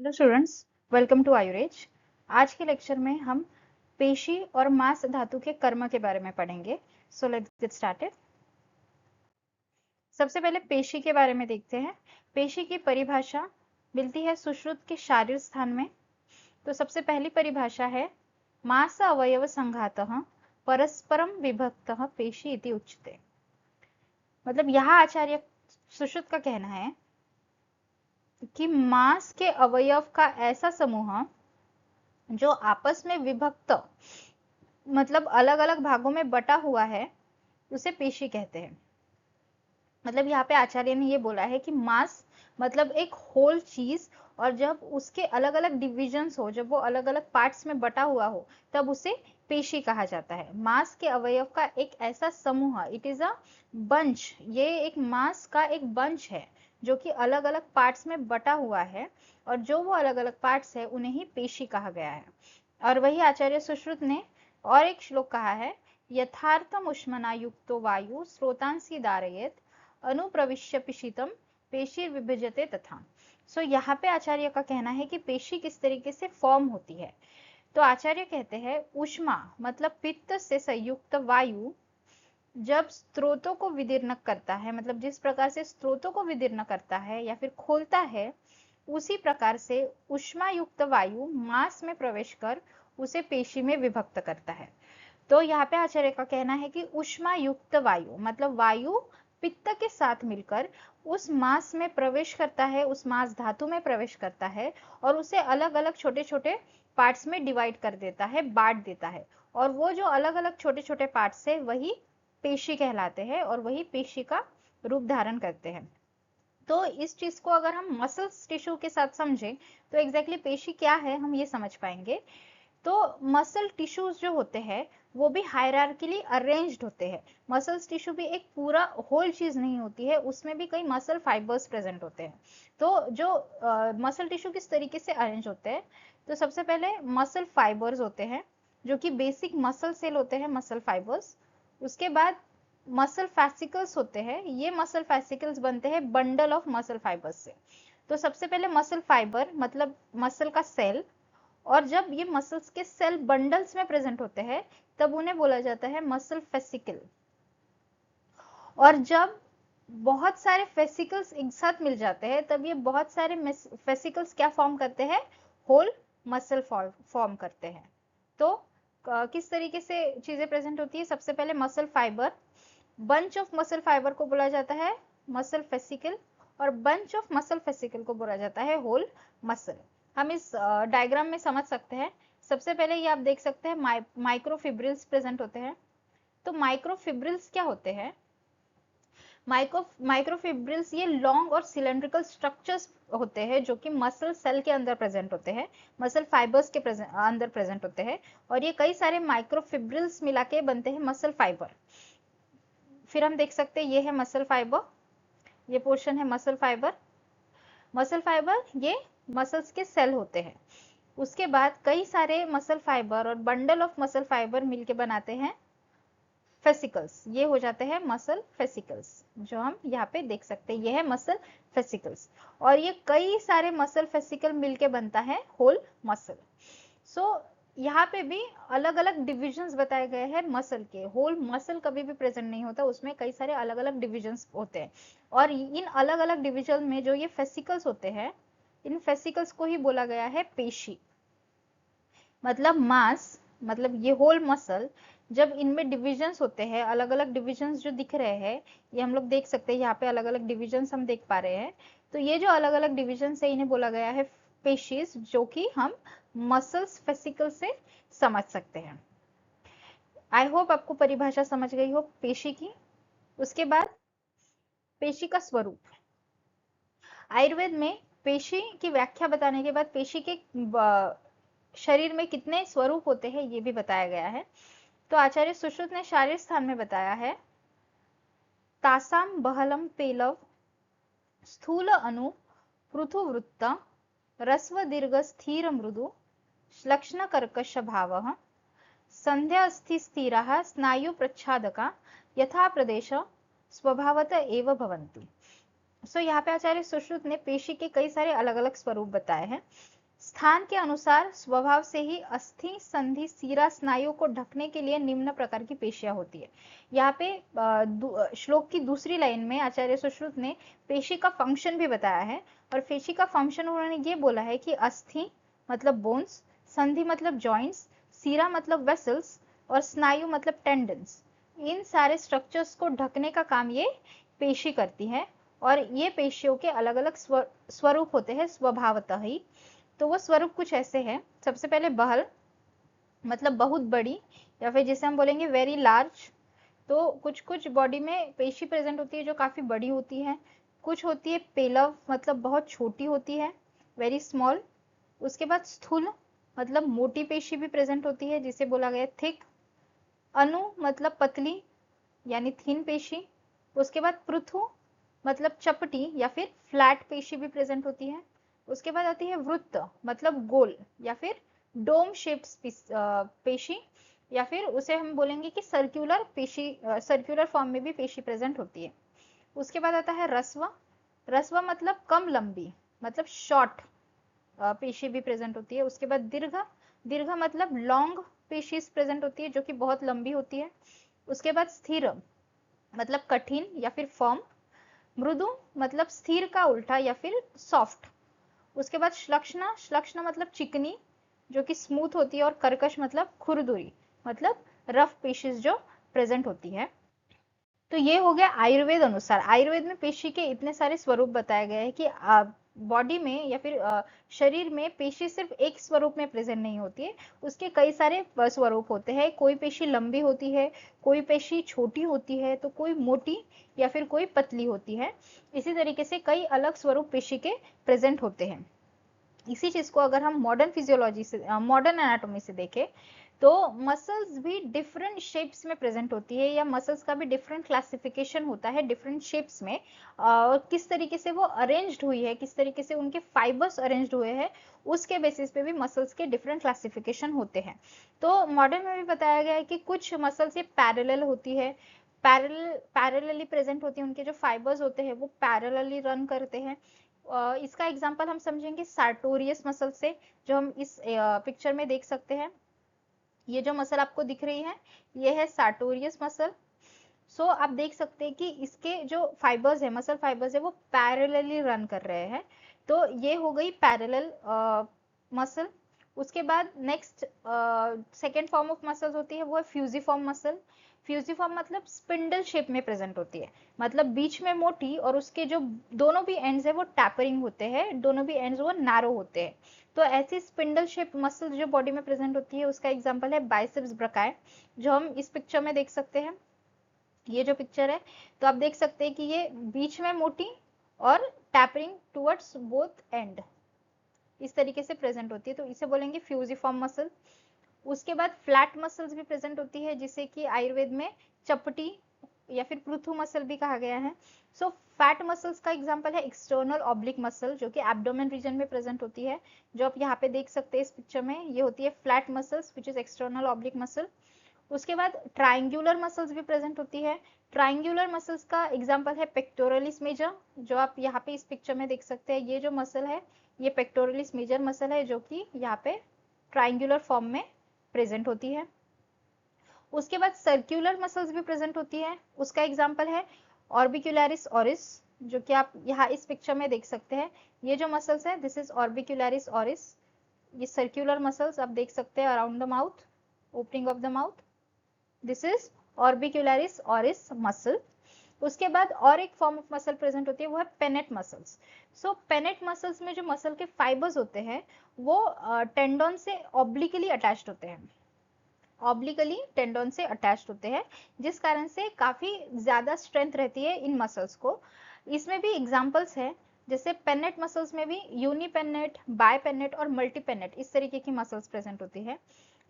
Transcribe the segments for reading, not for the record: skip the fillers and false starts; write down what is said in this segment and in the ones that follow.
Hello students, welcome to आयुरेज। आज के लेक्चर में हम पेशी और मांस धातु के कर्म के बारे में पढ़ेंगे। So let's get started. सबसे पहले पेशी के बारे में देखते हैं। पेशी की परिभाषा मिलती है सुश्रुत के शारीर स्थान में। तो सबसे पहली परिभाषा है मांस अवयव संघातः परस्परम विभक्तः पेशी इति उच्यते। मतलब यहाँ आचार्य सुश्रुत का कहना है कि मांस के अवयव का ऐसा समूह जो आपस में विभक्त मतलब अलग अलग भागों में बटा हुआ है उसे पेशी कहते हैं। मतलब यहाँ पे आचार्य ने ये बोला है कि मांस मतलब एक होल चीज, और जब उसके अलग अलग डिविजन्स हो, जब वो अलग अलग पार्ट्स में बटा हुआ हो, तब उसे पेशी कहा जाता है। मांस के अवयव का एक ऐसा समूह, इट इज अ बंच, ये एक मांस का एक बंच है जो कि अलग अलग पार्ट्स में बटा हुआ है, और जो वो अलग अलग पार्ट्स है उन्हें ही पेशी कहा गया है। और वही आचार्य सुश्रुत ने और एक श्लोक कहा है, यथार्थम उष्मना युक्तो वायु स्रोतांसी दारयेत अनुप्रविश्य पिशितम पेशी विभजते तथा। सो यहाँ पे आचार्य का कहना है कि पेशी किस तरीके से फॉर्म होती है। तो आचार्य कहते हैं उष्मा मतलब पित्त से संयुक्त वायु जब स्रोतों को विदीर्ण करता है, मतलब जिस प्रकार से स्रोतों को विदीर्ण करता है या फिर खोलता है, उसी प्रकार से उष्मा युक्त वायु मांस में प्रवेश कर उसे पेशी में विभक्त करता है। तो यहाँ पे आचार्य का कहना है कि उष्मा युक्त वायु मतलब वायु पित्त के साथ मिलकर उस मांस में प्रवेश करता है, उस मांस धातु में प्रवेश करता है, और उसे अलग अलग छोटे छोटे पार्ट्स में डिवाइड कर देता है, बांट देता है। और वो जो अलग अलग छोटे छोटे पार्ट्स है वही पेशी कहलाते हैं, और वही पेशी का रूप धारण करते हैं। तो इस चीज को अगर हम मसल्स टिश्यू के साथ समझें तो एग्जैक्टली पेशी क्या है हम ये समझ पाएंगे। तो मसल टिश्यूज जो होते हैं वो भी हायरार्किली अरेंज्ड होते हैं। मसल्स टिश्यू भी एक पूरा होल चीज नहीं होती है, उसमें भी कई मसल फाइबर्स प्रेजेंट होते हैं। तो जो मसल टिश्यू किस तरीके से अरेंज होते हैं, तो सबसे पहले मसल फाइबर्स होते हैं जो कि बेसिक मसल सेल होते हैं, मसल फाइबर्स। उसके बाद मसल फैसिकल्स होते हैं, ये मसल फैसिकल्स बनते हैं बंडल ऑफ मसल फाइबर्स से। तो सबसे पहले मसल फाइबर मतलब मसल का सेल, और जब ये मसल्स के सेल बंडल्स में प्रेजेंट होते हैं तब उन्हें बोला जाता है मसल फेसिकल। और जब बहुत सारे फेसिकल्स एक साथ मिल जाते हैं तब ये बहुत सारे फेसिकल्स क्या फॉर्म करते हैं, होल मसल फॉर्म करते हैं। तो किस तरीके से चीजें प्रेजेंट होती है, सबसे पहले muscle fibre, bunch of muscle fibre को बोला जाता है मसल फेसिकल, और बंच ऑफ मसल फेसिकल को बोला जाता है होल मसल। हम इस डायग्राम में समझ सकते हैं। सबसे पहले ये आप देख सकते हैं माइक्रोफिब्रिल्स प्रेजेंट होते हैं। तो माइक्रोफिब्रिल्स क्या होते हैं, माइक्रोफिब्रिल्स ये लॉन्ग और सिलेंड्रिकल स्ट्रक्चर्स होते हैं जो कि मसल सेल के अंदर प्रेजेंट होते हैं, मसल फाइबर्स के अंदर प्रेजेंट होते हैं, और ये कई सारे माइक्रोफिब्रिल्स मिला के बनते हैं मसल फाइबर। फिर हम देख सकते हैं ये है मसल फाइबर, ये पोर्शन है मसल फाइबर। मसल फाइबर ये मसल्स के सेल होते हैं। उसके बाद कई सारे मसल फाइबर और बंडल ऑफ मसल फाइबर मिलके बनाते हैं फेसिकल्स, ये हो जाते हैं मसल फेसिकल्स, जो हम यहाँ पे देख सकते हैं, ये है मसल फेसिकल्स। और ये कई सारे मसल फेसिकल मिलके बनता है होल मसल। सो यहाँ पे भी अलग अलग डिविजन्स बताए गए हैं मसल के। होल मसल कभी भी प्रेजेंट नहीं होता, उसमें कई सारे अलग अलग डिविजन्स होते हैं, और इन अलग अलग डिविजन में जो ये फेसिकल्स होते हैं, इन फेसिकल्स को ही बोला गया है पेशी। मतलब मास मतलब ये होल मसल, जब इनमें डिविजन्स होते हैं, अलग अलग डिविजन्स जो दिख रहे हैं, ये हम लोग देख सकते हैं, यहाँ पे अलग अलग डिविजन्स हम देख पा रहे हैं। तो ये जो अलग अलग डिविजन्स है इन्हें बोला गया है पेशीज, जो कि हम मसल्स फेसिकल से समझ सकते हैं। आई होप आपको परिभाषा समझ गई हो पेशी की। उसके बाद पेशी का स्वरूप। आयुर्वेद में पेशी की व्याख्या बताने के बाद पेशी के शरीर में कितने स्वरूप होते हैं ये भी बताया गया है। तो आचार्य सुश्रुत ने शारीर स्थान में बताया है, तासाम बहलम पेलव स्थूल अनु पृथुवृत्त रस्व दीर्घ स्थिर मृदु लक्षण कर्कश भावः संध्या स्थि स्थिराः स्नायु प्रच्छादका यथा प्रदेश स्वभावत एव भवन्ति। सो यहाँ पे आचार्य सुश्रुत ने पेशी के कई सारे अलग अलग स्वरूप बताए हैं। स्थान के अनुसार स्वभाव से ही अस्थि, संधि, सीरा, स्नायु को ढकने के लिए निम्न प्रकार की पेशियां होती है। यहाँ पे श्लोक की दूसरी लाइन में आचार्य सुश्रुत ने पेशी का फंक्शन भी बताया है। और पेशी का फंक्शन उन्होंने ये बोला है कि अस्थि मतलब बोन्स, संधि मतलब जॉइंट्स, सीरा मतलब वेसल्स और स्नायु मतलब टेंडन्स, इन सारे स्ट्रक्चर्स को ढकने का काम ये पेशी करती है। और ये पेशियों के अलग अलग स्वरूप होते हैं स्वभावतः ही। तो वो स्वरूप कुछ ऐसे हैं। सबसे पहले बहल मतलब बहुत बड़ी, या फिर जिसे हम बोलेंगे वेरी लार्ज। तो कुछ कुछ बॉडी में पेशी प्रेजेंट होती है जो काफी बड़ी होती है। कुछ होती है पेलव मतलब बहुत छोटी होती है, वेरी स्मॉल। उसके बाद स्थूल मतलब मोटी पेशी भी प्रेजेंट होती है जिसे बोला गया थिक। अनु मतलब पतली यानी थिन पेशी। उसके बाद पृथु मतलब चपटी या फिर फ्लैट पेशी भी प्रेजेंट होती है। उसके बाद आती है वृत्त मतलब गोल या फिर डोम शेप्ड पेशी, या फिर उसे हम बोलेंगे कि सर्कुलर पेशी, सर्कुलर फॉर्म में भी पेशी प्रेजेंट होती है। उसके बाद आता है रस्व। रस्व मतलब कम लंबी, मतलब शॉर्ट पेशी भी प्रेजेंट होती है। उसके बाद दीर्घ। दीर्घ मतलब लॉन्ग पेशीज प्रेजेंट होती है जो कि बहुत लंबी होती है। उसके बाद स्थिर मतलब कठिन या फिर फर्म। मृदु मतलब स्थिर का उल्टा या फिर सॉफ्ट। उसके बाद श्लक्ष्णा। श्लक्ष्णा मतलब चिकनी जो कि स्मूथ होती है। और कर्कश मतलब खुरदुरी मतलब रफ पेशीज जो प्रेजेंट होती है। तो ये हो गया आयुर्वेद अनुसार। आयुर्वेद में पेशी के इतने सारे स्वरूप बताए गए हैं कि बॉडी में या फिर शरीर में पेशी सिर्फ एक स्वरूप में प्रेजेंट नहीं होती है, उसके कई सारे स्वरूप होते हैं। कोई पेशी लंबी होती है, कोई पेशी छोटी होती है, तो कोई मोटी या फिर कोई पतली होती है। इसी तरीके से कई अलग स्वरूप पेशी के प्रेजेंट होते हैं। इसी चीज को अगर हम मॉडर्न फिजियोलॉजी से, मॉडर्न एनाटॉमी से देखें, तो मसल्स भी डिफरेंट शेप्स में प्रेजेंट होती है, या मसल्स का भी डिफरेंट क्लासिफिकेशन होता है डिफरेंट शेप्स में। और किस तरीके से वो अरेंज्ड हुई है, किस तरीके से उनके फाइबर्स अरेंज्ड हुए हैं, उसके बेसिस पे भी मसल्स के डिफरेंट क्लासिफिकेशन होते हैं। तो मॉडर्न में भी बताया गया है कि कुछ मसल्स ये पैरेलल होती है, पैरेलली प्रेजेंट होती है, उनके जो फाइबर्स होते हैं वो पैरेलली रन करते हैं। इसका एग्जांपल हम समझेंगे सार्टोरियस मसल से, जो हम इस पिक्चर में देख सकते हैं। ये जो मसल आपको दिख रही है ये है सार्टोरियस मसल। सो आप देख सकते हैं कि इसके जो फाइबर्स है, मसल फाइबर्स है, वो पैरेलली रन कर रहे हैं। तो ये हो गई पैरेलल मसल। उसके बाद next second form of muscles होती है, वो है फ्यूजिफॉर्म मसल। फ्यूजिफॉर्म मतलब स्पिंडल शेप में प्रेजेंट होती है, मतलब बीच में मोटी और उसके जो दोनों भी एंड्स है वो टैपरिंग होते हैं, दोनों भी एंड्स वो नैरो होते हैं। तो ऐसी स्पिंडल शेप मसल जो बॉडी में प्रेजेंट होती है उसका एग्जांपल है बाइसेप्स ब्रैकियाe, जो हम इस पिक्चर में देख सकते हैं। ये जो पिक्चर है, तो आप देख सकते हैं कि ये बीच में मोटी और टैपरिंग टुवर्ड्स बोथ एंड इस तरीके से प्रेजेंट होती है, तो इसे बोलेंगे फ्यूजिफॉर्म मसल। उसके बाद फ्लैट मसल्स भी प्रेजेंट होती है जिसे कि आयुर्वेद में चपटी या फिर पृथु मसल भी कहा गया है। सो फैट मसल्स का एग्जांपल है एक्सटर्नल ऑब्लिक मसल जो कि एब्डोमेन रीजन में प्रेजेंट होती है, जो आप यहाँ पे देख सकते हैं इस पिक्चर में। ये होती है flat muscles which is external oblique muscle. उसके बाद ट्राइंगुलर मसल्स भी प्रेजेंट होती है। ट्राइंगुलर मसल्स का एग्जांपल है पेक्टोरलिस मेजर, जो आप यहाँ पे इस पिक्चर में देख सकते हैं। ये जो मसल है ये पेक्टोरलिस मेजर मसल है जो कि यहाँ पे ट्राइंगुलर फॉर्म में प्रेजेंट होती है। उसके बाद सर्क्यूलर मसल्स भी प्रेजेंट होती है, उसका एग्जांपल है ऑर्बिक्यूलरिस ऑरिस, जो कि आप यहाँ इस पिक्चर में देख सकते हैं। ये जो मसल्स है दिस इज ऑर्बिक्यूलरिस ऑरिस। ये सर्क्यूलर मसल्स आप देख सकते हैं around the mouth, opening of the mouth, this is orbicularis oris muscle. उसके बाद और एक फॉर्म ऑफ मसल प्रेजेंट होती है वो है पेनेट मसल्स। सो पेनेट मसल्स में जो मसल के फाइबर्स होते हैं वो टेंडन से ऑब्लिकली अटैच्ड होते हैं, ऑब्लिकली टेंडन से अटैच्ड होते हैं, जिस कारण से काफी ज्यादा स्ट्रेंथ रहती है इन मसल्स को। इसमें भी एग्जांपल्स है, जैसे पेनेट मसल्स में भी यूनिपेनेट, बायपेनेट और मल्टीपेनेट इस तरीके की मसल्स प्रेजेंट होती है।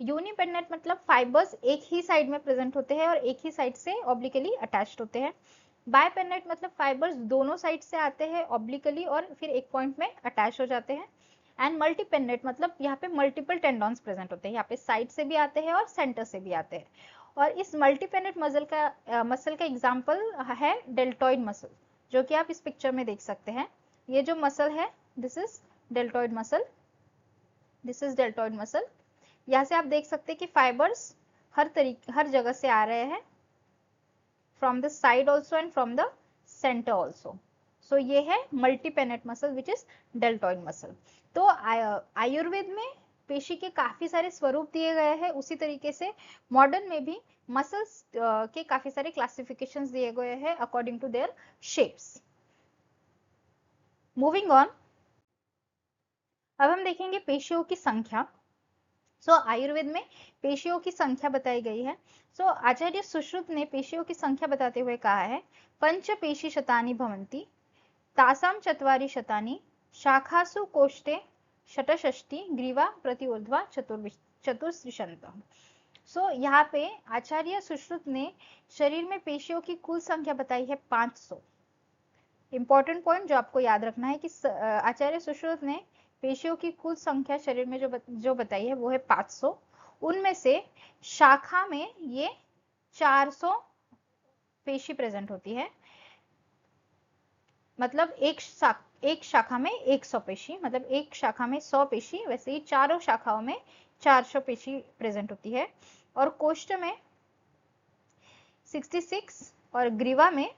यूनिपेनेट मतलब फाइबर्स एक ही साइड में प्रेजेंट होते हैं और एक ही साइड से ऑब्लिकली अटैच्ड होते हैं। बायपेनेट मतलब फाइबर्स दोनों साइड से आते हैं ऑब्लिकली और फिर एक पॉइंट में अटैच हो जाते हैं। एंड मल्टीपेनेट मतलब यहाँ पे मल्टीपल टेंडॉन्स प्रेजेंट होते हैं, यहाँ पे साइड से भी आते हैं और सेंटर से भी आते हैं। और इस मल्टीपेनेट मसल का एग्जांपल है डेल्टॉइड मसल, जो कि आप इस पिक्चर में देख सकते हैं। ये जो मसल है this is deltoid muscle, this is deltoid muscle. यहाँ से आप देख सकते हैं कि फाइबर्स हर जगह से आ रहे हैं, from the side also and from the centre also. So ये है multipennate muscle which is deltoid muscle. तो आयुर्वेद में पेशी के काफी सारे स्वरूप दिए गए हैं, उसी तरीके से मॉडर्न में भी मसल्स के काफी सारे क्लासिफिकेशंस दिए गए हैं according to their shapes. Moving on, अब हम देखेंगे पेशियों की संख्या। आयुर्वेद में पेशियों की संख्या बताई गई है। आचार्य सुश्रुत ने पेशियों की संख्या बताते हुए कहा है, पंच पेशी शतानि भवन्ति, तासाम चत्वारि शतानि, शाखासु कोष्ठे षटषष्टि, ग्रीवा प्रतिऊर्ध्वा चतुर्श्रिशंतः। यहाँ पे आचार्य सुश्रुत ने शरीर में पेशियों की कुल संख्या बताई है 500। इंपॉर्टेंट पॉइंट जो आपको याद रखना है कि आचार्य सुश्रुत ने पेशियों की कुल संख्या शरीर में जो बताई है वो है 500। उनमें से शाखा में ये 400 पेशी प्रेजेंट होती है, मतलब एक शाखा में 100 पेशी, मतलब एक शाखा में 100 पेशी, वैसे ही चारों शाखाओं में 400 पेशी प्रेजेंट होती है। और कोष्ठ में 66 और ग्रीवा में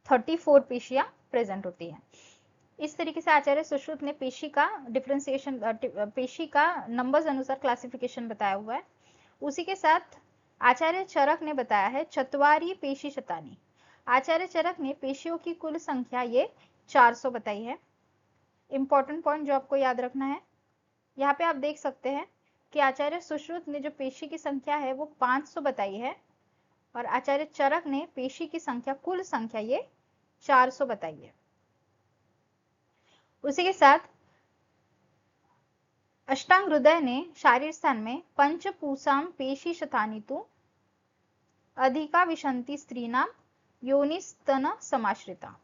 34 पेशियां प्रेजेंट होती है। इस तरीके से आचार्य सुश्रुत ने पेशी का डिफरेंशिएशन, पेशी का नंबर्स अनुसार क्लासिफिकेशन बताया हुआ है। उसी के साथ आचार्य चरक ने बताया है चत्वारी पेशी शतानी। आचार्य चरक ने पेशियों की कुल संख्या ये 400 बताई है। इंपॉर्टेंट पॉइंट जो आपको याद रखना है, यहाँ पे आप देख सकते हैं कि आचार्य सुश्रुत ने जो पेशी की संख्या है वो 500 बताई है, और आचार्य चरक ने पेशी की संख्या, कुल संख्या ये 400 बताई है। उसी के साथ अष्टांग हृदय ने शारीर स्थान में पंचपूसाम पेशी शतानि तु अधिका विशंति स्त्रीनाम योनिस्तन समाश्रिता।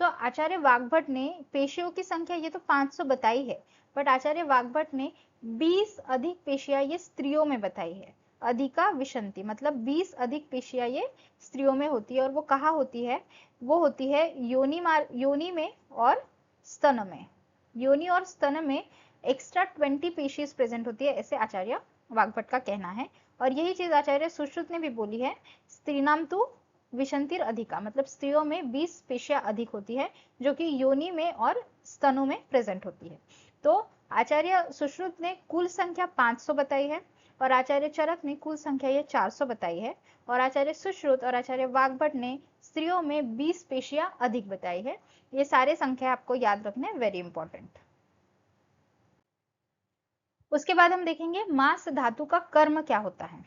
आचार्य वाग्भट ने पेशियों की संख्या ये तो 500 बताई है, बट आचार्य वाग्भट ने 20 अधिक पेशियां ये स्त्रियों में बताई है। अधिका विशंति मतलब 20 अधिक पेशियां ये स्त्रियों में होती है, और वो कहाँ होती है, वो होती है योनि में और स्तन में। योनि और स्तन में एक्स्ट्रा 20 पेशीज प्रेजेंट होती है, ऐसे आचार्य वाग्भट का कहना है। और यही चीज आचार्य सुश्रुत ने भी बोली है, स्त्रीनाम तु विशंतिर अधिका, मतलब स्त्रियों में 20 पेशियां अधिक होती है जो कि योनि में और स्तनों में प्रेजेंट होती है। तो आचार्य सुश्रुत ने कुल संख्या 500 बताई है, और आचार्य चरक ने कुल संख्या ये 400 बताई है, और आचार्य सुश्रुत और आचार्य वाग्भट ने स्त्रियों में 20 पेशियां अधिक बताई है। ये सारे संख्या आपको याद रखने, वेरी इंपॉर्टेंट। उसके बाद हम देखेंगे मांस धातु का कर्म क्या होता है।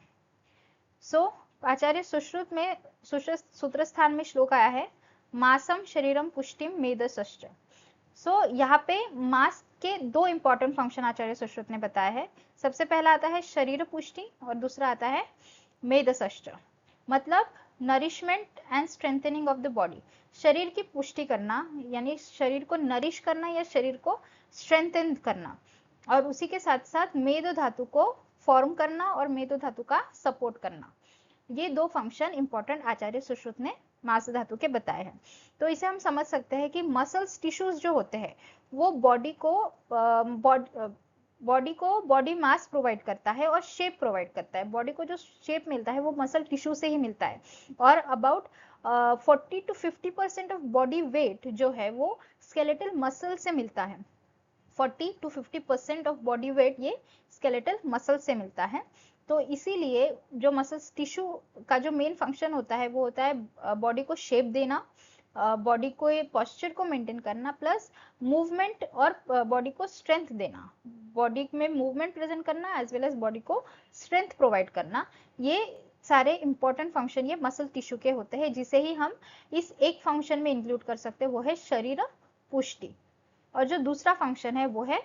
आचार्य सुश्रुत में सूत्र स्थान में श्लोक आया है, मासम शरीरम पुष्टिम मेदसश्च। यहाँ पे मांस के दो इंपॉर्टेंट फंक्शन आचार्य सुश्रुत ने बताया है। सबसे पहला आता है शरीर पुष्टि, और दूसरा आता है मेदसश्च, मतलब nourishment and strengthening of the body. शरीर की पुष्टि करना, यानी शरीर को नरिश करना या शरीर को स्ट्रेंथन करना, और उसी के साथ साथ मेद धातु को फॉर्म करना और मेद धातु का सपोर्ट करना। ये दो फंक्शन इंपॉर्टेंट आचार्य सुश्रुत ने मांस धातु के बताए हैं। तो इसे हम समझ सकते हैं कि मसल्स टिश्यूज जो होते हैं वो बॉडी मास प्रोवाइड करता है और शेप प्रोवाइड करता है। बॉडी को जो शेप मिलता है वो मसल टिश्यू से ही मिलता है, और about 40 to 50% of body weight जो है वो स्केलेटल मसल से मिलता है। 40 to 50% ऑफ बॉडी वेट ये स्केलेटल मसल से मिलता है। तो इसीलिए जो मसल्स टिश्यू का जो मेन फंक्शन होता है वो होता है बॉडी को शेप देना, बॉडी को पोस्चर को मेंटेन करना, प्लस मूवमेंट और बॉडी को स्ट्रेंथ देना, बॉडी में मूवमेंट प्रेजेंट करना एज वेल एज बॉडी को स्ट्रेंथ प्रोवाइड करना। ये सारे इंपॉर्टेंट फंक्शन ये मसल टिश्यू के होते हैं, जिसे ही हम इस एक फंक्शन में इंक्लूड कर सकते हैं, वो है शरीर पुष्टि। और जो दूसरा फंक्शन है वो है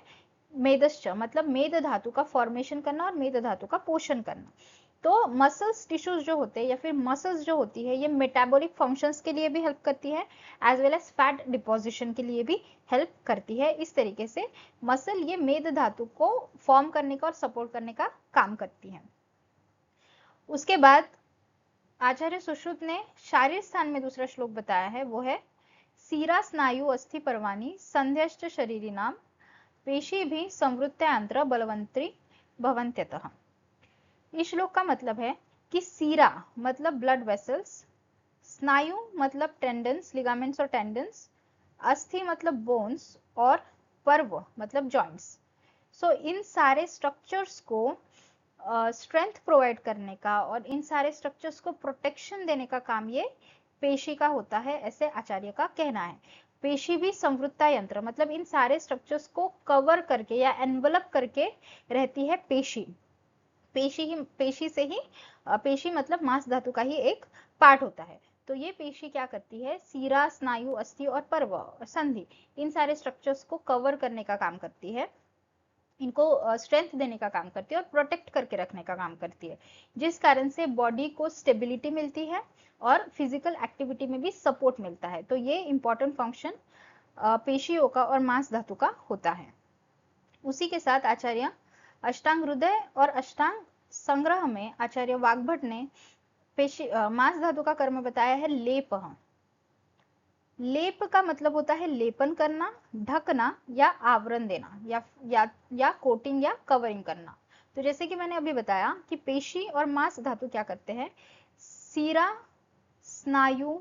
मेदश्च, मतलब मेद धातु का फॉर्मेशन करना और मेद धातु का पोषण करना। तो मसल्स टिश्यूज जो होते हैं या फिर मसल्स जो होती है ये मेटाबॉलिक फंक्शंस के लिए भी हेल्प करती है, as well as fat deposition के लिए भी हेल्प करती है। इस तरीके से मसल ये मेद धातु को फॉर्म करने का और सपोर्ट करने का काम करती है। उसके बाद आचार्य सुश्रुत ने शारीर स्थान में दूसरा श्लोक बताया है, वो है सीरा स्नायु अस्थि पर्वाणि संध्यश्च शरीरी नाम पेशी भी संवृत्त्यांत्र बलवंत्री भवन्त्यतः। इस श्लोक का मतलब है कि सीरा मतलब ब्लड वेसल्स, स्नायु मतलब टेंडन्स, लिगामेंट्स और टेंडन्स, अस्थि मतलब बोन्स और पर्व मतलब जॉइंट्स। सो इन सारे स्ट्रक्चर्स को स्ट्रेंथ प्रोवाइड करने का और इन सारे स्ट्रक्चर्स को प्रोटेक्शन देने का काम ये पेशी का होता है, ऐसे आचार्य का कहना है। पेशी भी संवृत्ता यंत्र मतलब इन सारे स्ट्रक्चर्स को कवर करके या एनवलप करके रहती है पेशी। पेशी से ही पेशी मतलब मांस धातु का ही एक पार्ट होता है। तो ये पेशी क्या करती है, सीरा स्नायु अस्थि और पर्व और संधि इन सारे स्ट्रक्चर्स को कवर करने का काम करती है, इनको स्ट्रेंथ देने का काम करती है और प्रोटेक्ट करके रखने का काम करती है, जिस कारण से बॉडी को स्टेबिलिटी मिलती है और फिजिकल एक्टिविटी में भी सपोर्ट मिलता है। तो ये इंपॉर्टेंट फंक्शन पेशियों का और मांस धातु का होता है। उसी के साथ आचार्य अष्टांग हृदय और अष्टांग संग्रह में आचार्य वाग्भट ने मांस धातु का कर्म बताया है लेप। लेप का मतलब होता है लेपन करना, ढकना या आवरण देना या कोटिंग या कवरिंग करना। तो जैसे कि मैंने अभी बताया कि पेशी और मांस धातु क्या करते हैं, सीरा स्नायु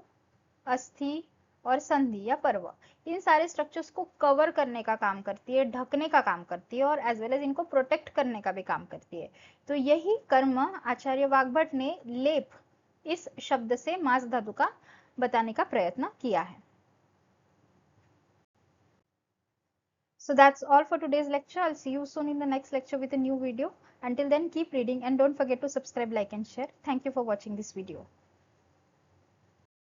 अस्थि और संधि या पर्व इन सारे स्ट्रक्चर्स को कवर करने का काम करती है, ढकने का काम करती है और एज वेल एज इनको प्रोटेक्ट करने का भी काम करती है। तो यही कर्म आचार्य वाग्भट ने लेप इस शब्द से मांस धातु का बताने का प्रयत्न किया है। So that's all for today's lecture. I'll see you soon in the next lecture with a new video. Until then, keep reading and don't forget to subscribe, like and share. Thank you for watching this video.